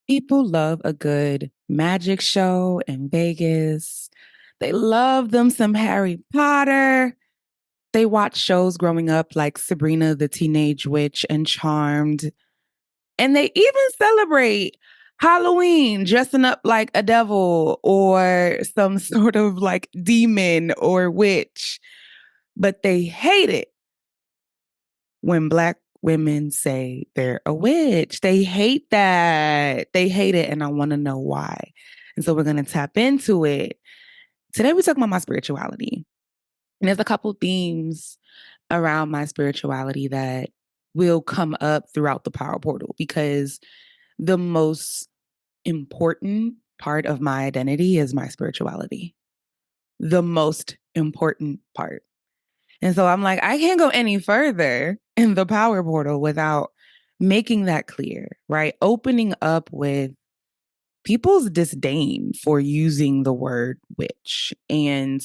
People love a good magic show in Vegas. They love them some Harry Potter. They watch shows growing up like Sabrina the Teenage Witch and Charmed. And they even celebrate Halloween dressing up like a devil or some sort of like demon or witch. But they hate it when Black women say they're a witch. They hate that. They hate it. And I want to know why. And so we're going to tap into it. Today, we're talking about my spirituality. And there's a couple themes around my spirituality that will come up throughout the power portal because the most important part of my identity is my spirituality. The most important part. And so I'm like, I can't go any further in the power portal without making that clear, right? Opening up with people's disdain for using the word witch and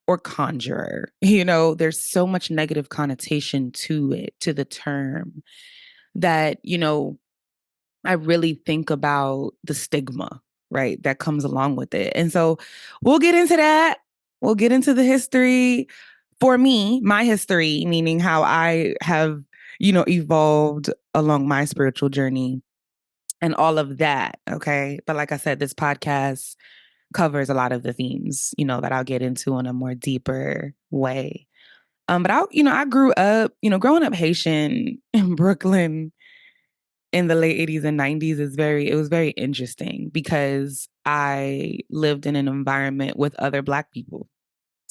or conjurer. There's so much negative connotation to it, to the term, that, I really think about the stigma, right, that comes along with it. And so we'll get into that. We'll get into the history. For me, my history, meaning how I have, evolved along my spiritual journey and all of that. Okay. But like I said, this podcast covers a lot of the themes, that I'll get into in a more deeper way. But I grew up, growing up Haitian in Brooklyn in the late 80s and 90s it was very interesting because I lived in an environment with other Black people.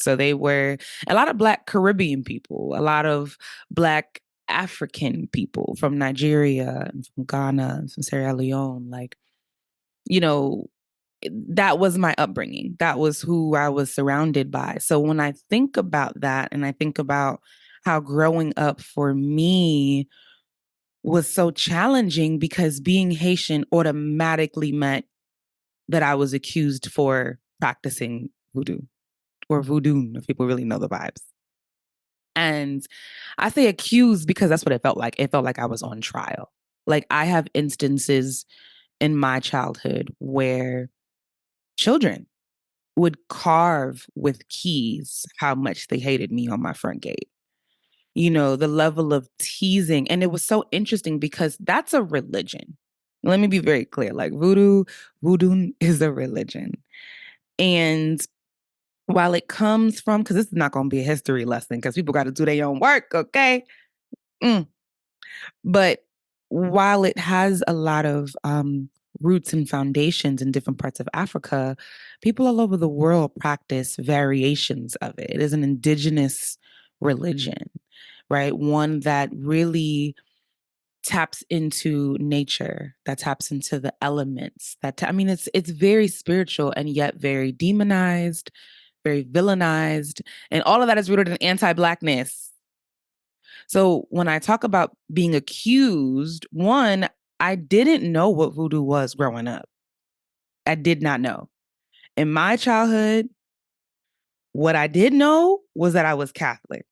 So they were a lot of Black Caribbean people, a lot of Black African people from Nigeria and from Ghana and from Sierra Leone. Like, you know, that was my upbringing. That was who I was surrounded by. So when I think about that and I think about how growing up for me was so challenging because being Haitian automatically meant that I was accused for practicing voodoo or voodoo, if people really know the vibes. And I say accused because that's what it felt like. It felt like I was on trial. Like I have instances in my childhood where children would carve with keys how much they hated me on my front gate. The level of teasing. And it was so interesting because that's a religion. Let me be very clear. Like voodoo is a religion. And while it comes from, because this is not going to be a history lesson because people got to do their own work, okay? But while it has a lot of roots and foundations in different parts of Africa, people all over the world practice variations of it. It is an indigenous religion, right? One that really taps into nature, that taps into the elements. It's very spiritual and yet very demonized, very villainized, and all of that is rooted in anti-Blackness. So when I talk about being accused, one, I didn't know what voodoo was growing up. I did not know. In my childhood, what I did know was that I was Catholic.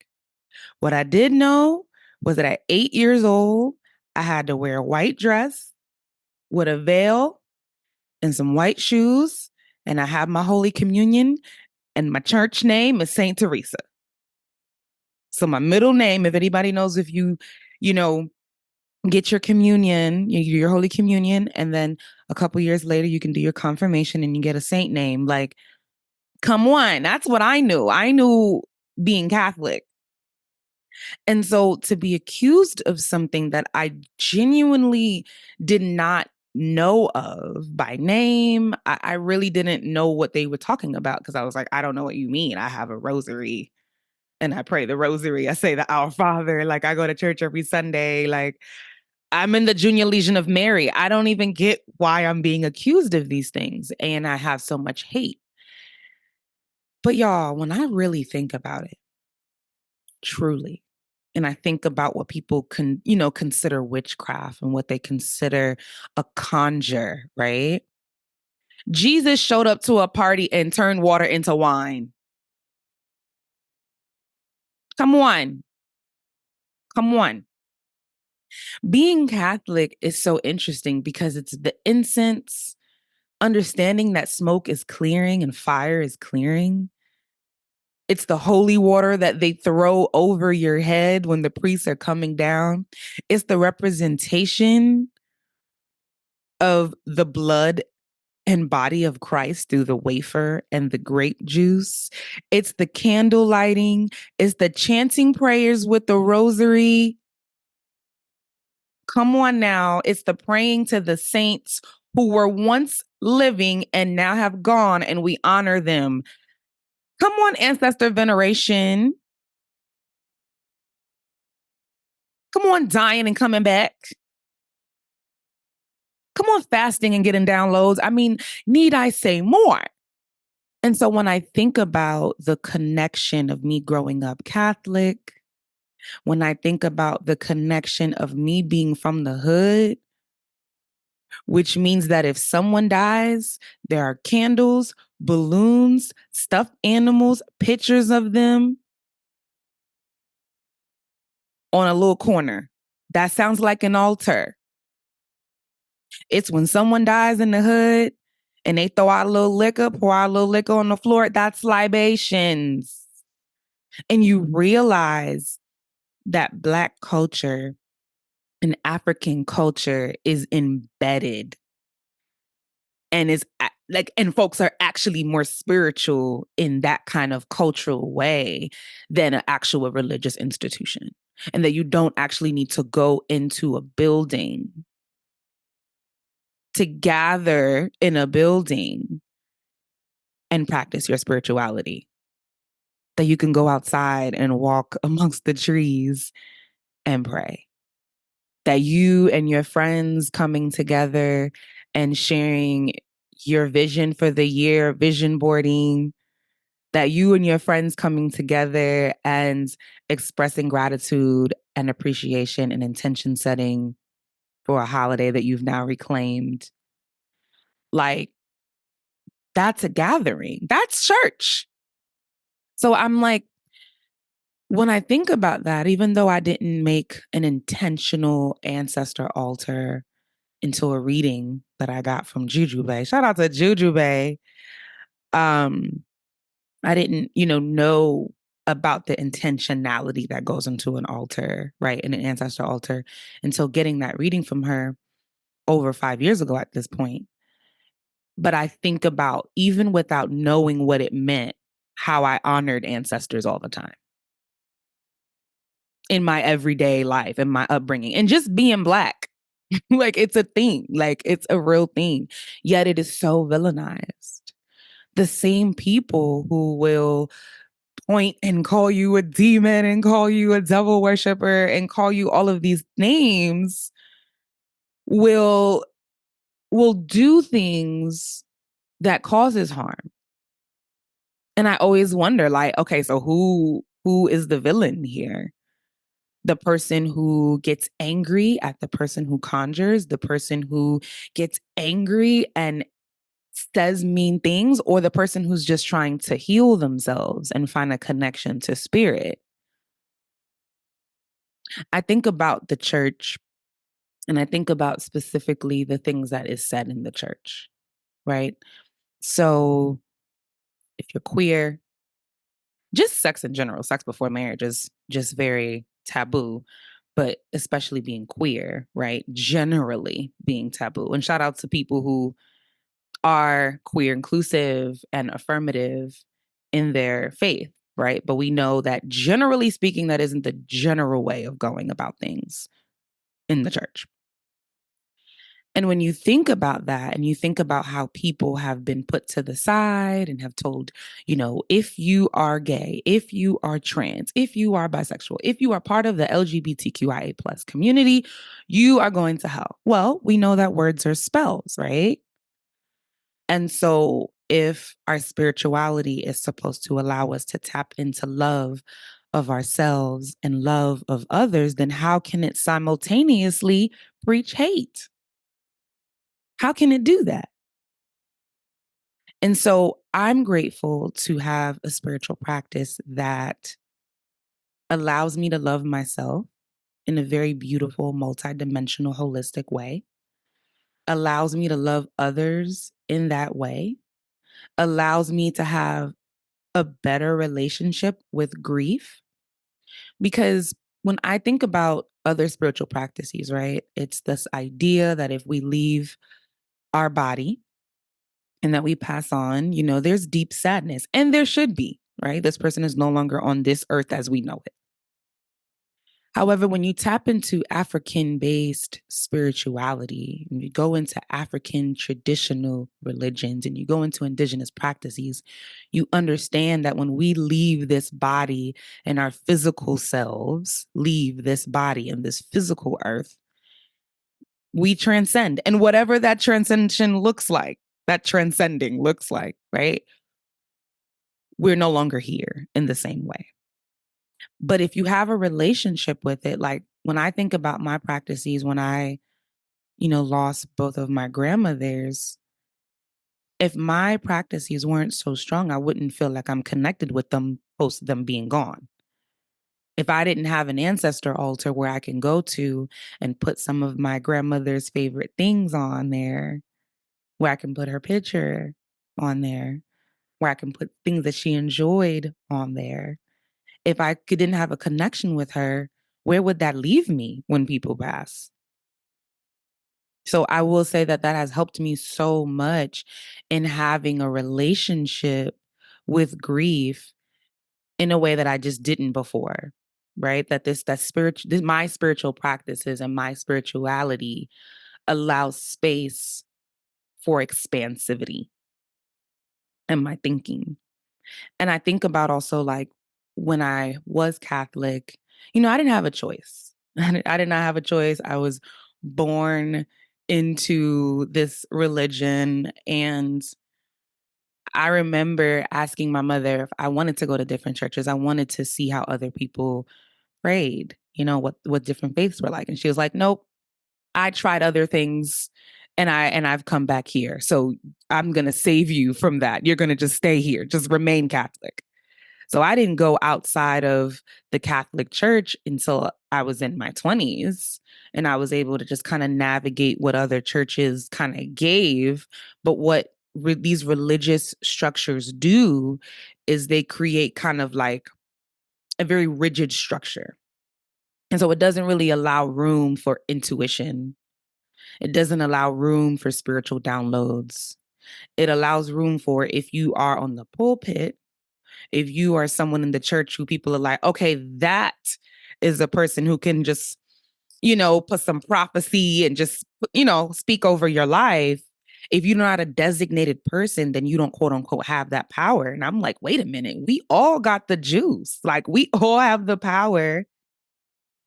What I did know was that at 8 years old, I had to wear a white dress with a veil and some white shoes, and I have my Holy Communion, and my church name is Saint Teresa. So my middle name, if anybody knows, if you know, get your communion, you do your Holy Communion, and then a couple years later, you can do your confirmation and you get a saint name. Like, come on, that's what I knew. I knew being Catholic. And so to be accused of something that I genuinely did not know of by name, I really didn't know what they were talking about because I was like, I don't know what you mean. I have a rosary and I pray the rosary. I say the Our Father. Like I go to church every Sunday. Like I'm in the Junior Legion of Mary. I don't even get why I'm being accused of these things. And I have so much hate. But y'all, when I really think about it, truly, and I think about what people can, consider witchcraft and what they consider a conjure, right? Jesus showed up to a party and turned water into wine. Come on. Come on. Being Catholic is so interesting because it's the incense, understanding that smoke is clearing and fire is clearing. It's the holy water that they throw over your head when the priests are coming down. It's the representation of the blood and body of Christ through the wafer and the grape juice. It's the candle lighting. It's the chanting prayers with the rosary. Come on now. It's the praying to the saints who were once living and now have gone, and we honor them. Come on, ancestor veneration. Come on, dying and coming back. Come on, fasting and getting downloads. I mean, need I say more? And so when I think about the connection of me growing up Catholic, when I think about the connection of me being from the hood, which means that if someone dies, there are candles, balloons, stuffed animals, pictures of them on a little corner. That sounds like an altar. It's when someone dies in the hood and they throw out a little liquor, pour out a little liquor on the floor. That's libations. And you realize that Black culture and African culture is embedded and is like, and folks are actually more spiritual in that kind of cultural way than an actual religious institution. And that you don't actually need to go into a building to gather in a building and practice your spirituality. That you can go outside and walk amongst the trees and pray. That you and your friends coming together and sharing your vision for the year, vision boarding, that you and your friends coming together and expressing gratitude and appreciation and intention setting for a holiday that you've now reclaimed. Like, that's a gathering. That's church. So I'm like, when I think about that, even though I didn't make an intentional ancestor altar into a reading that I got from Juju Bae, shout out to Juju Bae. I didn't, know about the intentionality that goes into an altar, right? In an ancestor altar until getting that reading from her over 5 years ago at this point. But I think about, even without knowing what it meant, how I honored ancestors all the time in my everyday life, in my upbringing, and just being Black. Like, it's a thing, like, it's a real thing. Yet it is so villainized. The same people who will point and call you a demon and call you a devil worshiper and call you all of these names will do things that causes harm. And I always wonder, like, okay, so who is the villain here? The person who gets angry at the person who conjures, the person who gets angry and says mean things, or the person who's just trying to heal themselves and find a connection to spirit? I think about the church, and I think about specifically the things that is said in the church, right? So if you're queer, just sex in general, sex before marriage is just very taboo, but especially being queer, right? Generally being taboo. And shout out to people who are queer inclusive and affirmative in their faith, right? But we know that generally speaking, that isn't the general way of going about things in the church. And when you think about that and you think about how people have been put to the side and have told, if you are gay, if you are trans, if you are bisexual, if you are part of the LGBTQIA plus community, you are going to hell. Well, we know that words are spells, right? And so if our spirituality is supposed to allow us to tap into love of ourselves and love of others, then how can it simultaneously preach hate? How can it do that? And so I'm grateful to have a spiritual practice that allows me to love myself, in a very beautiful, multidimensional, holistic way, allows me to love others in that way, allows me to have a better relationship with grief. Because when I think about other spiritual practices, right, it's this idea that if we leave our body and that we pass on, there's deep sadness, and there should be, right? This person is no longer on this earth as we know it. However, when you tap into African based spirituality, and you go into African traditional religions, and you go into indigenous practices, you understand that when we leave this body and our physical selves leave this body and this physical earth, we transcend. And whatever that transcension looks like, that transcending looks like, right? We're no longer here in the same way. But if you have a relationship with it, like when I think about my practices, when I, lost both of my grandmothers, if my practices weren't so strong, I wouldn't feel like I'm connected with them post them being gone. If I didn't have an ancestor altar where I can go to and put some of my grandmother's favorite things on there, where I can put her picture on there, where I can put things that she enjoyed on there, if I didn't have a connection with her, where would that leave me when people pass? So I will say that that has helped me so much in having a relationship with grief in a way that I just didn't before, right? My spiritual practices and my spirituality allows space for expansivity in my thinking. And I think about also like when I was Catholic, I didn't have a choice. I did not have a choice. I was born into this religion. And I remember asking my mother if I wanted to go to different churches. I wanted to see how other people prayed, what different faiths were like. And she was like, nope, I tried other things and I've come back here. So I'm going to save you from that. You're going to just stay here, just remain Catholic. So I didn't go outside of the Catholic Church until I was in my 20s. And I was able to just kind of navigate what other churches kind of gave. But what these religious structures do is they create kind of like a very rigid structure. And so it doesn't really allow room for intuition. It doesn't allow room for spiritual downloads. It allows room for if you are on the pulpit, if you are someone in the church who people are like, okay, that is a person who can just, put some prophecy and just, speak over your life. If you're not a designated person, then you don't quote unquote have that power. And I'm like, wait a minute, we all got the juice. Like we all have the power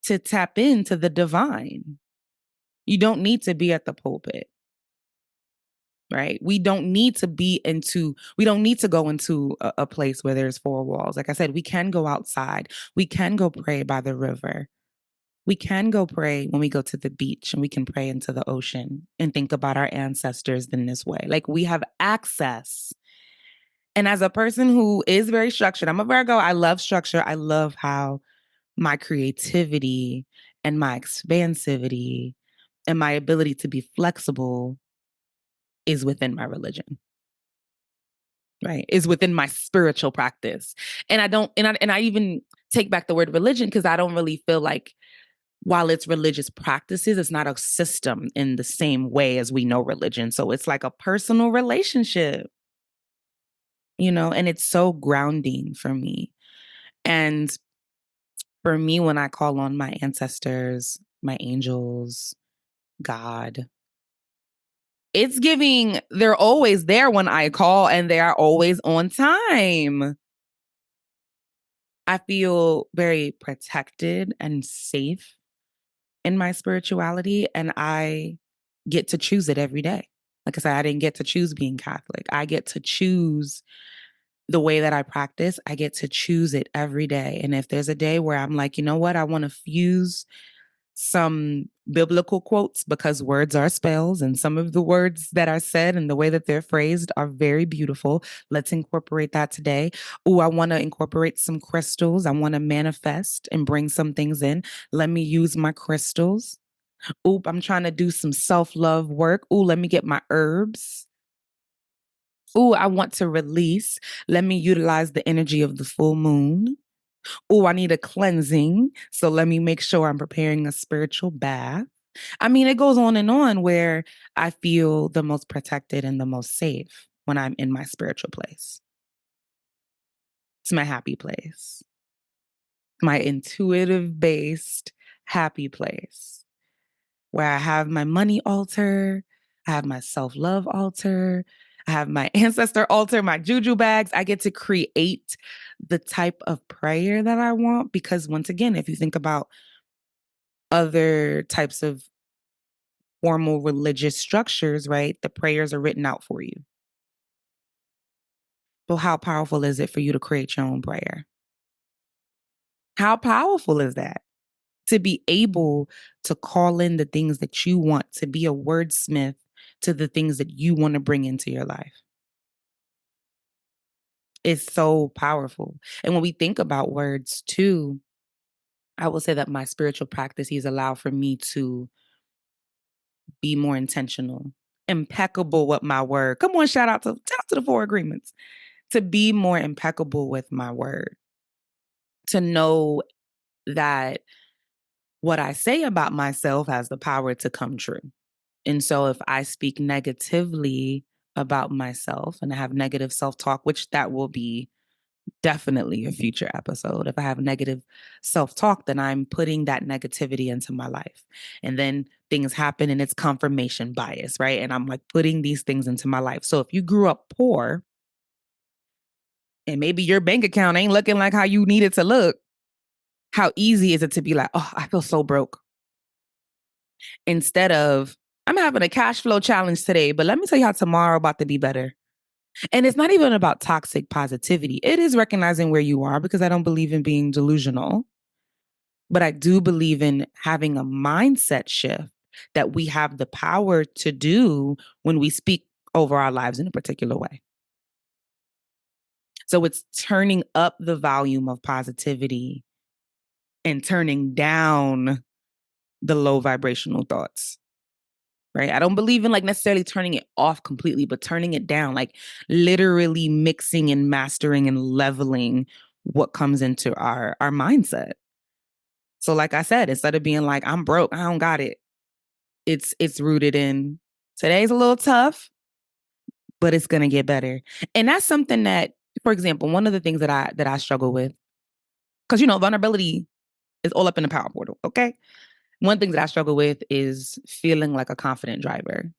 to tap into the divine. You don't need to be at the pulpit, right? We don't need to go into a place where there's four walls. Like I said, we can go outside. We can go pray by the river. We can go pray when we go to the beach, and we can pray into the ocean and think about our ancestors in this way. Like we have access. And as a person who is very structured, I'm a Virgo, I love structure. I love how my creativity and my expansivity and my ability to be flexible is within my religion, right? Is within my spiritual practice. And I even take back the word religion because I don't really feel like while it's religious practices, it's not a system in the same way as we know religion. So it's like a personal relationship, and it's so grounding for me. And for me, when I call on my ancestors, my angels, God, it's giving, they're always there when I call and they are always on time. I feel very protected and safe in my spirituality, and I get to choose it every day. Like I said, I didn't get to choose being Catholic. I get to choose the way that I practice. I get to choose it every day. And if there's a day where I'm like, you know what, I want to fuse some biblical quotes because words are spells, and some of the words that are said and the way that they're phrased are very beautiful. Let's incorporate that today. Oh, I want to incorporate some crystals. I want to manifest and bring some things in. Let me use my crystals. Oop, I'm trying to do some self-love work. Ooh, let me get my herbs. Ooh, I want to release. Let me utilize the energy of the full moon. Ooh, I need a cleansing. So let me make sure I'm preparing a spiritual bath. I mean, it goes on where I feel the most protected and the most safe when I'm in my spiritual place. It's my happy place, my intuitive based happy place where I have my money altar, I have my self love altar, I have my ancestor altar, my juju bags. I get to create the type of prayer that I want because, once again, if you think about other types of formal religious structures, right, the prayers are written out for you. So, how powerful is it for you to create your own prayer? How powerful is that? To be able to call in the things that you want, to be a wordsmith to the things that you want to bring into your life. It's so powerful. And when we think about words too, I will say that my spiritual practices allow for me to be more intentional, impeccable with my word. Come on, shout out to the four agreements. To be more impeccable with my word. To know that what I say about myself has the power to come true. And so if I speak negatively about myself and I have negative self-talk, which that will be definitely a future episode. If I have negative self-talk, then I'm putting that negativity into my life. And then things happen and it's confirmation bias, right? And I'm like putting these things into my life. So if you grew up poor and maybe your bank account ain't looking like how you need it to look, how easy is it to be like, oh, I feel so broke? Instead of, I'm having a cash flow challenge today, but let me tell you how tomorrow about to be better. And it's not even about toxic positivity. It is recognizing where you are because I don't believe in being delusional. But I do believe in having a mindset shift that we have the power to do when we speak over our lives in a particular way. So it's turning up the volume of positivity and turning down the low vibrational thoughts. Right. I don't believe in like necessarily turning it off completely, but turning it down, like literally mixing and mastering and leveling what comes into our mindset. So like I said, instead of being like, I'm broke, I don't got it. It's rooted in today's a little tough, but it's gonna get better. And that's something that, for example, one of the things that I struggle with, because vulnerability is all up in the power portal. Okay. One thing that I struggle with is feeling like a confident driver.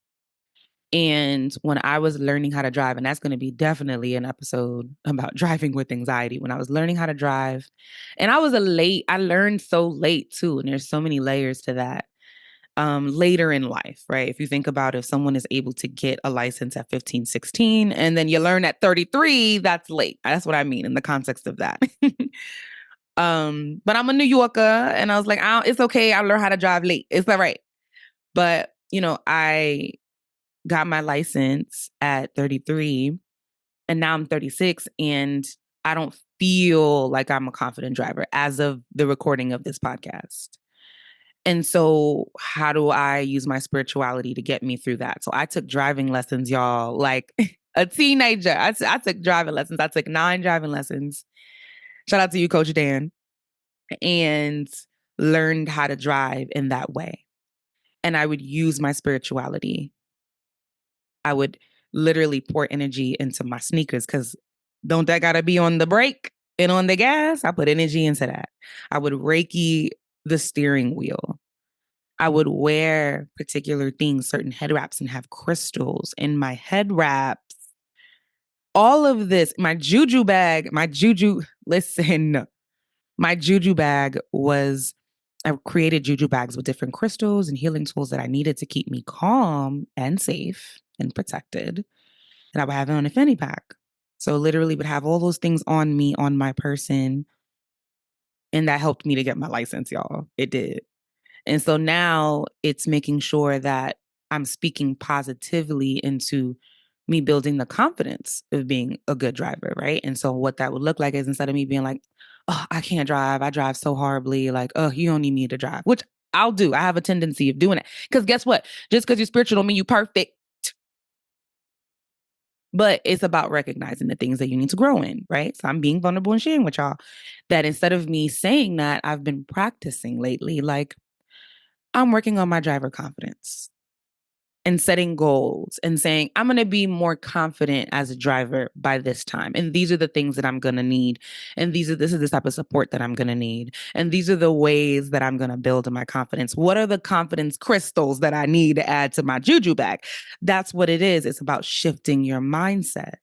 And when I was learning how to drive, and that's going to be definitely an episode about driving with anxiety. When I was learning how to drive, and I learned so late too. And there's so many layers to that. Later in life, right? If you think about if someone is able to get a license at 15, 16, and then you learn at 33, that's late. That's what I mean in the context of that. But I'm a New Yorker and I was like, it's okay. I learned how to drive late. It's all right. But, I got my license at 33 and now I'm 36 and I don't feel like I'm a confident driver as of the recording of this podcast. And so, how do I use my spirituality to get me through that? So, I took driving lessons, y'all, like a teenager. I took driving lessons. I took 9 driving lessons. Shout out to you, Coach Dan, and learned how to drive in that way. And I would use my spirituality. I would literally pour energy into my sneakers because don't that got to be on the brake and on the gas? I put energy into that. I would Reiki the steering wheel. I would wear particular things, certain head wraps, and have crystals in my head wraps. All of this, my juju bag, listen, my juju bag was, I created juju bags with different crystals and healing tools that I needed to keep me calm and safe and protected. And I would have it on a fanny pack. So literally would have all those things on me, on my person. And that helped me to get my license, y'all. It did. And so now it's making sure that I'm speaking positively into me building the confidence of being a good driver, right? And so what that would look like is instead of me being like, oh, I can't drive. I drive so horribly. Like, oh, you don't need me to drive, which I'll do. I have a tendency of doing it. Because guess what? Just because you're spiritual don't mean you perfect. But it's about recognizing the things that you need to grow in, right? So I'm being vulnerable and sharing with y'all that instead of me saying that, I've been practicing lately. Like, I'm working on my driver confidence and setting goals and saying, I'm going to be more confident as a driver by this time. And these are the things that I'm going to need. And this is the type of support that I'm going to need. And these are the ways that I'm going to build my confidence. What are the confidence crystals that I need to add to my Juju bag? That's what it is. It's about shifting your mindset.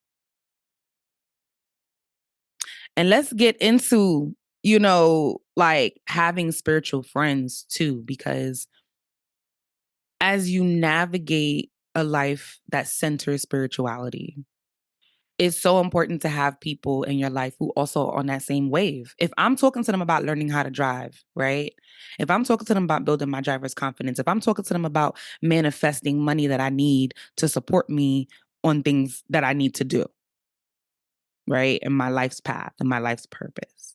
And let's get into, like having spiritual friends too, because as you navigate a life that centers spirituality, it's so important to have people in your life who also are on that same wave. If I'm talking to them about learning how to drive, right? If I'm talking to them about building my driver's confidence, if I'm talking to them about manifesting money that I need to support me on things that I need to do, right? In my life's path and my life's purpose.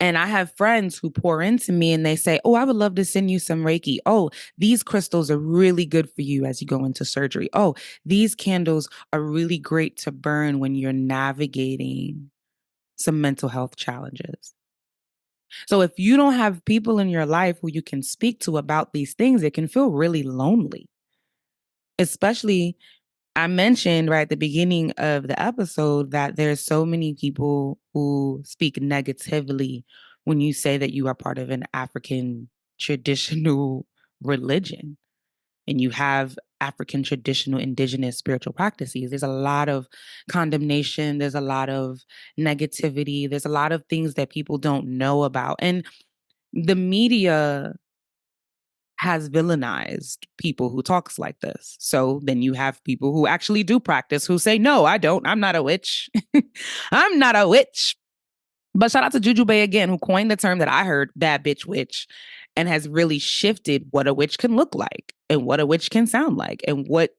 And I have friends who pour into me and they say, oh, I would love to send you some Reiki. Oh, these crystals are really good for you as you go into surgery. Oh, these candles are really great to burn when you're navigating some mental health challenges. So if you don't have people in your life who you can speak to about these things, it can feel really lonely, especially I mentioned right at the beginning of the episode that there's so many people who speak negatively when you say that you are part of an African traditional religion and you have African traditional indigenous spiritual practices. There's a lot of condemnation, there's a lot of negativity, there's a lot of things that people don't know about. And the media has villainized people who talks like this. So then you have people who actually do practice who say, no, I don't. I'm not a witch. I'm not a witch. But shout out to Juju Bae again, who coined the term that I heard, bad bitch witch, and has really shifted what a witch can look like and what a witch can sound like and what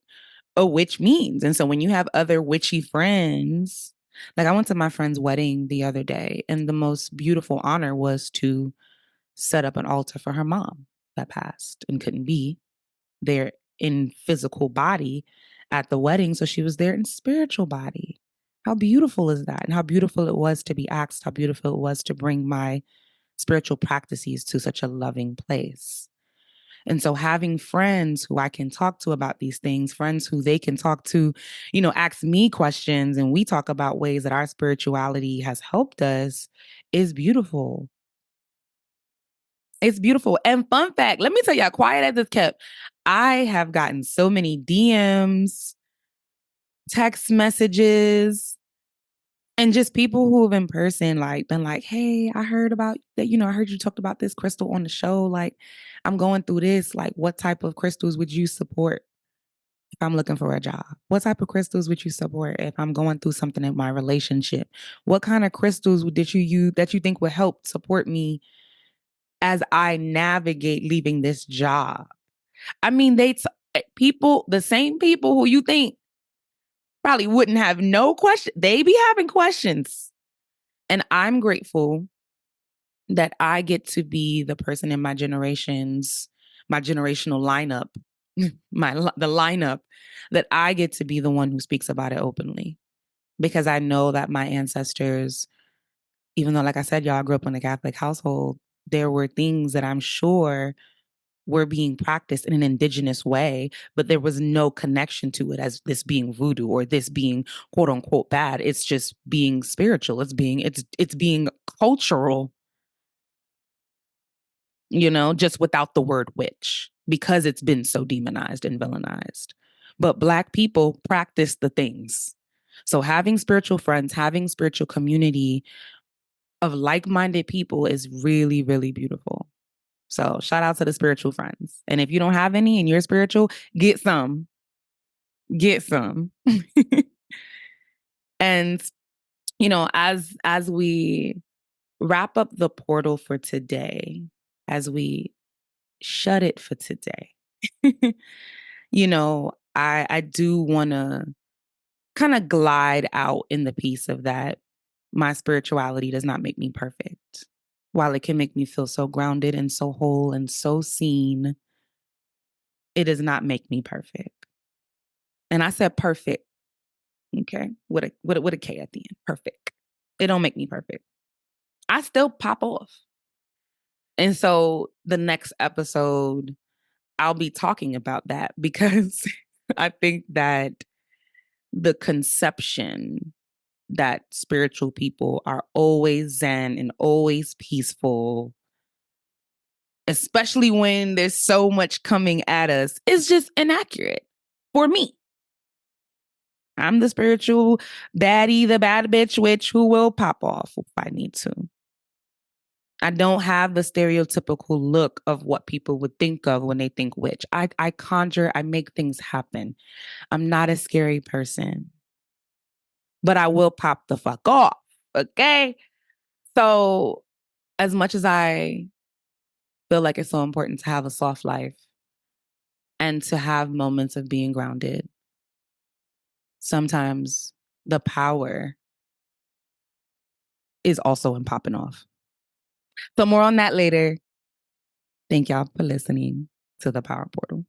a witch means. And so when you have other witchy friends, like I went to my friend's wedding the other day, and the most beautiful honor was to set up an altar for her mom that passed and couldn't be there in physical body at the wedding. So she was there in spiritual body. How beautiful is that? And how beautiful it was to be asked, how beautiful it was to bring my spiritual practices to such a loving place. And so having friends who I can talk to about these things, friends who they can talk to, ask me questions and we talk about ways that our spirituality has helped us is beautiful. It's beautiful. And fun fact, let me tell y'all, quiet as it's kept, I have gotten so many DMs, text messages, and just people who have in person like been like, hey, I heard about that, I heard you talked about this crystal on the show. Like, I'm going through this. Like, what type of crystals would you support if I'm looking for a job? What type of crystals would you support if I'm going through something in my relationship? What kind of crystals did you use that you think would help support me as I navigate leaving this job? I mean, the same people who you think probably wouldn't have no question, they be having questions. And I'm grateful that I get to be the person in my generational lineup, the lineup that I get to be the one who speaks about it openly. Because I know that my ancestors, even though, like I said, y'all, I grew up in a Catholic household, there were things that I'm sure were being practiced in an indigenous way, but there was no connection to it as this being voodoo or this being quote unquote bad. It's just being spiritual. It's being cultural, just without the word witch because it's been so demonized and villainized. But Black people practice the things. So having spiritual friends, having spiritual community of like-minded people is really, really beautiful. So shout out to the spiritual friends. And if you don't have any and you're spiritual, get some. Get some. And as we wrap up the portal for today, as we shut it for today. I do want to kind of glide out in the piece of that. My spirituality does not make me perfect. While it can make me feel so grounded and so whole and so seen, it does not make me perfect. And I said perfect, okay, with a K at the end. Perfect. It don't make me perfect. I still pop off. And so the next episode, I'll be talking about that because I think that the conception that spiritual people are always zen and always peaceful, especially when there's so much coming at us, is just inaccurate for me. I'm the spiritual baddie, the bad bitch witch who will pop off if I need to. I don't have the stereotypical look of what people would think of when they think witch. I conjure, I make things happen. I'm not a scary person, but I will pop the fuck off. Okay. So, as much as I feel like it's so important to have a soft life and to have moments of being grounded, sometimes the power is also in popping off. So, more on that later. Thank y'all for listening to the Power Portal.